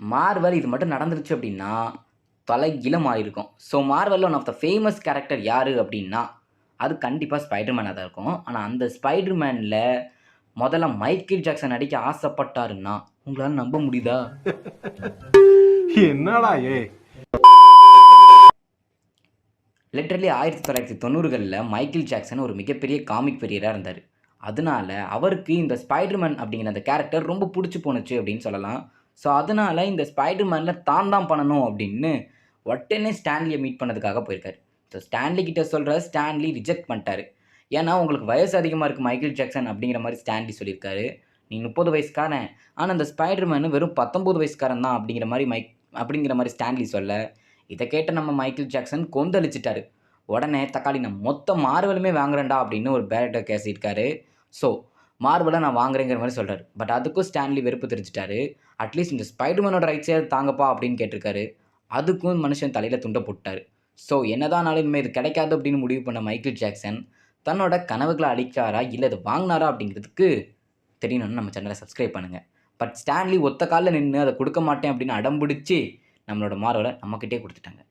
Marvel இது மட்டும் நடந்துருச்சு அப்படின்னா, தலைகீழ மாறியிருக்கும். ஸோ மார்வெல்ல one of the famous character யாரு அப்படின்னா, அது கண்டிப்பா ஸ்பைடர் மேனா தான் இருக்கும். ஆனா அந்த ஸ்பைடர் மேன்ல முதல்ல மைக்கேல் ஜாக்சன் நடிக்க ஆசைப்பட்டாருன்னா, உங்களால நம்ப முடியுதா? என்னடா ஏய்? லிட்டரலி 1990கள்ல மைக்கேல் ஜாக்சன் ஒரு மிகப்பெரிய காமிக் பிரியரா இருந்தாரு. அதனால அவருக்கு இந்த ஸ்பைடர் மேன் அப்படிங்கிற அந்த கேரக்டர் ரொம்ப புடிச்சு போணுச்சு அப்படின்னு சொல்லலாம். ஸோ அதனால இந்த ஸ்பைடர் மேன்ல தான் பண்ணணும் அப்படின்னு உடனே ஸ்டான்லிய மீட் பண்ணதுக்காக போயிருக்காரு. ஸோ ஸ்டான்லி கிட்ட சொல்றாரு. ஸ்டான்லி ரிஜெக்ட் பண்ணிட்டாரு. ஏன்னா, உங்களுக்கு வயசு அதிகமா இருக்கு மைக்கேல் ஜாக்சன் அப்படிங்கிற மாரி ஸ்டான்லி சொல்லியிருக்காரு. நீ 30 வயசுக்காரன். ஆனா அந்த ஸ்பைடர் மேன் வெறும் 19 வயசுக்காரன் தான் அப்படிங்கிற மாரி ஸ்டான்லி சொல்ல, இத கேட்ட நம்ம மைக்கேல் ஜாக்சன் கொந்தளிச்சுட்டாரு. உடனே தக்காளி நான் மொத்த மார்வெலுமே வாங்குறேன்டா அப்படின்னு ஒரு பேரட்ட பேசியிருக்காரு. ஸோ மார்வெல நான் வாங்குறேங்கிற மாரி சொல்றாரு. பட் அதுக்கும் ஸ்டான்லி வெறுப்பு தெரிவிச்சுட்டாரு. அட்லீஸ்ட் இந்த ஸ்பைடர் மேனோட ரைட்ஸயாவது தாங்கப்பா அப்படின்னு கேட்டிருக்காரு. அதுக்கும் மனுஷன் தலையில துண்ட போட்டுட்டாரு. ஸோ என்னதான் ஆனாலும் இனிமே இது கிடைக்காது அப்படின்னு முடிவு பண்ண மைக்கேல் ஜாக்சன், தன்னோட கனவுகள அழிச்சாரா? இல்ல இத வாங்குனாரா? அப்படிங்கிறதுக்கு தெரியணும்னா நம்ம சேனல சப்ஸ்கிரைப் பண்ணுங்க. பட் ஸ்டான்லி ஒத்த கால்ல நின்னு அத குடுக்க மாட்டேன் அப்படின்னு அடம் பிடிச்சு, நம்மளோட மார்வெல நம்மகிட்டயே குடுத்துட்டாங்க.